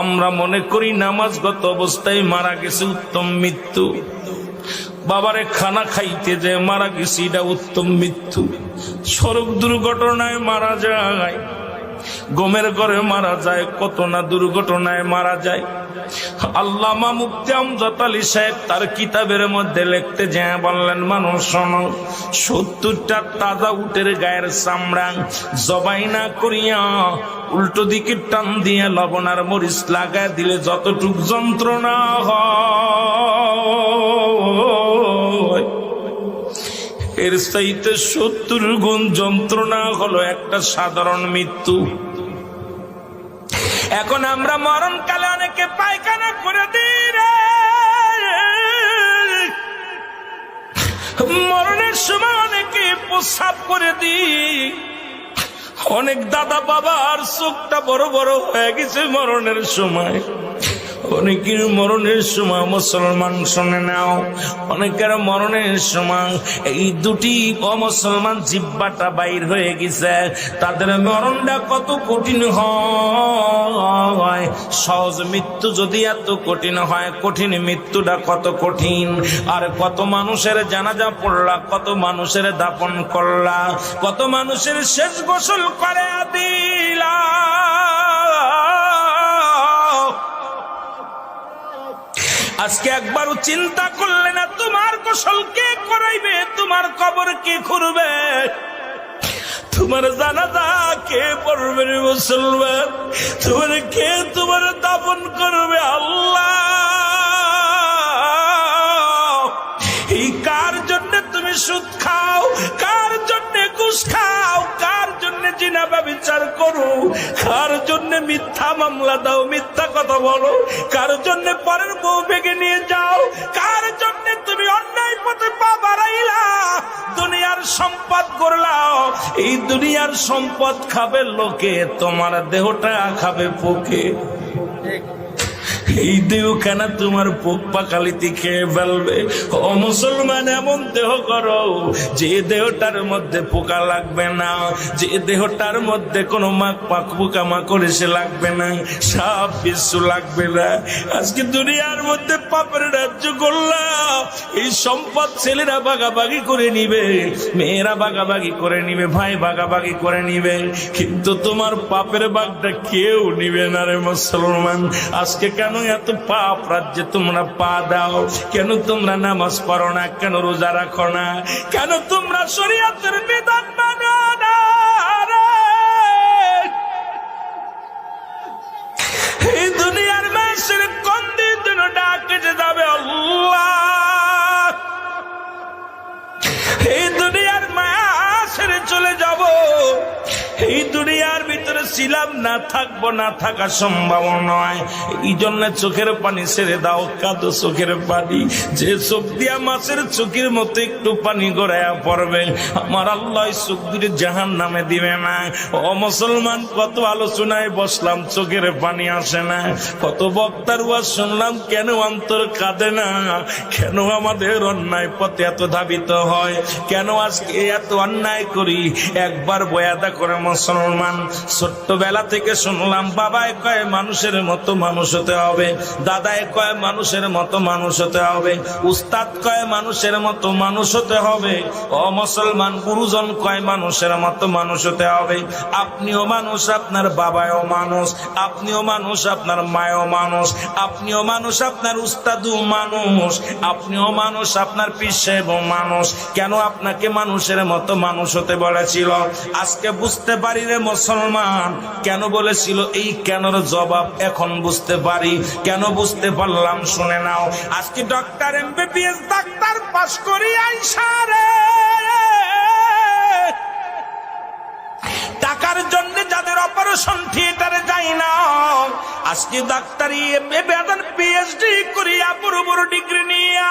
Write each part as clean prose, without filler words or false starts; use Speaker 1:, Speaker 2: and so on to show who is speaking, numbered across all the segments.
Speaker 1: আমরা মনে করি নামাজগত অবস্থায় মারা গেছে উত্তম মৃত্যু, বাবারে খানা খাইতে যে মারা গেছে এটা উত্তম মৃত্যু। সড়ক দুর্ঘটনায় মারা যায়, গমের ঘরে মারা যায়, কত না দুর্ঘটনায় মারা যায়। আল্লামা মুফতি আমজাদ আলী সাহেব তার কিতাবের মধ্যে লিখতে যায় বললেন, মানুষ শোনো, 70টা তাজা উটের গায়ের চামড়া জবাই না করিয়া উল্টো দিকে টান দিয়ে লবণ আর মরিচ লাগায় দিলে যতটুক যন্ত্রণা হয়, এর চাইতে 70 গুণ যন্ত্রণা হলো একটা সাধারণ মৃত্যু। এখন আমরা মরণকালে অনেকে পায়খানা করে দিই রে, মরণের সময় অনেকে প্রস্রাব করে দিই। অনেক দাদা বাবার চোখটা বড় বড় হয়ে গেছে মরণের সময়। অনেকের মরণের সময়, মুসলমান শুনে নাও, অনেকের মরণের সময় এই দুটি অমুসলমান জিহ্বাটা বাইর হয়ে গেছে। তাদের মরণটা কত কঠিন হয়। সহজ মৃত্যু যদি এত কঠিন হয়, কঠিন মৃত্যুটা কত কঠিন। আর কত মানুষের জানাজা পড়লা, কত মানুষের দাফন করলা, কত মানুষের শেষ গোসল করে দিলা। আজকে একবারও চিন্তা করলে না তোমার গোসল কে করাইবে, তোমার কবর কে খুঁড়বে, তোমার জানাজা কে পড়বে রে মুসলমান, তোমার কে তোমার দাফন করবে? আল্লাহ, এই কার জন্য তুমি সুদ খাও, কার জন্য ঘুষ খাও, কার জন্য জিনা ব্যভিচার করো, কার জন্য মিথ্যা মামলা দাও, মিথ্যা কথা বলো, কার জন্য পরের বউ ভেঙে নিয়ে যাও, কার জন্য তুমি অন্যায় পথে পা বাড়াইলা, দুনিয়ার সম্পদ করলাও। এই দুনিয়ার সম্পদ খাবে লোকে, তোমার দেহটা খাবে পোকে। এই দেহ কেন তোমার পোক পাকালিতে খেয়ে ফেলবে? ও মুসলমান, এমন দেহ করো যে দেহটার মধ্যে পোকা লাগবে না, যে দেহটার মধ্যে কোনো পোকা মাকড় এসে লাগবে না, সাপ বিচ্ছু লাগবে না। আজকে দুনিয়ার মধ্যে পাপের রাজ্য করলাম, এই সম্পদ ছেলেরা ভাগাভাগি করে নিবে, মেয়েরা ভাগাভাগি করে নিবে, ভাই ভাগাভাগি করে নিবে, কিন্তু তোমার পাপের ভাগটা কেউ নিবে না রে মুসলমান। আজকে কেন এত পাপ রাজ্যে তোমরা পা দাও? কেন তোমরা নামাজ পড়ো না? কেন রোজা রাখো না? কেন তোমরা শরীয়তের বিধান মানো না? এই দুনিয়ার মানুষের কোন দিন ডাকে যাবে আল্লাহ, এই দুনিয়ার মায়া ছেড়ে চলে যাব। এই দুনিয়ার ভিতরে ছিলাম না, থাকবো না, থাকা সম্ভব নয়। এই জন্য চোখের পানি ছেড়ে দাও, কাঁদো চোখের পানি। যে চোখ দিয়া মাছের চোখের মতো একটু পানি গড়াইয়া পড়বে, আমার আল্লাহ চোখ দুটি জাহান নামে দিবে না। ও মুসলমান, কত আলোচনায় বসলাম, চোখের পানি আসে না। কত বক্তার ওয়াজ শুনলাম, কেন অন্তর কাঁদে না? কেন আমাদের অন্যায় পথে এত ধাবিত হয়? কেন আজকে এত অন্যায় করি? একবার বয়াদা করে মুসলমান, ছোট্টবেলা থেকে শুনলাম, বাবায় কয় মানুষের মতো মানুষ হতে হবে, দাদায় কয় মানুষের মতো মানুষ হতে হবে, উস্তাদ কয় মানুষের মতো মানুষ হতে হবে। ও মুসলমান, গুরুজন কয় মানুষের মতো মানুষ হতে হবে। আপনিও মানুষ, আপনার বাবাও মানুষ, আপনিও মানুষ, আপনার মায়ও মানুষ, আপনিও মানুষ, আপনার উস্তাদও মানুষ, আপনিও মানুষ, আপনার পীর সাহেবও মানুষ। কেন আপনাকে মানুষের মতো মানুষ হতে বলেছিল? আজকে বুঝতে পারি রে মুসলমান, কেন বলেছিল। এই কেনর জবাব এখন বুঝতে পারি। কেন বুঝতে পারলাম শুনে নাও। আজকে ডক্টর MBBS ডাক্তার পাশ করি আইসা রে, টাকার জন্য যাদের অপারেশন থিয়েটারে যাই না, আজকে ডাক্তারি PhD করিয়া বড় বড় ডিগ্রি নিয়ে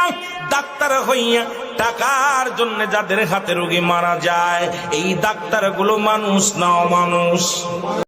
Speaker 1: ডাক্তার হইয়া টাকার জন্য যাদের হাতে রোগী মারা যায়, এই ডাক্তারগুলো মানুষ না অমানুষ?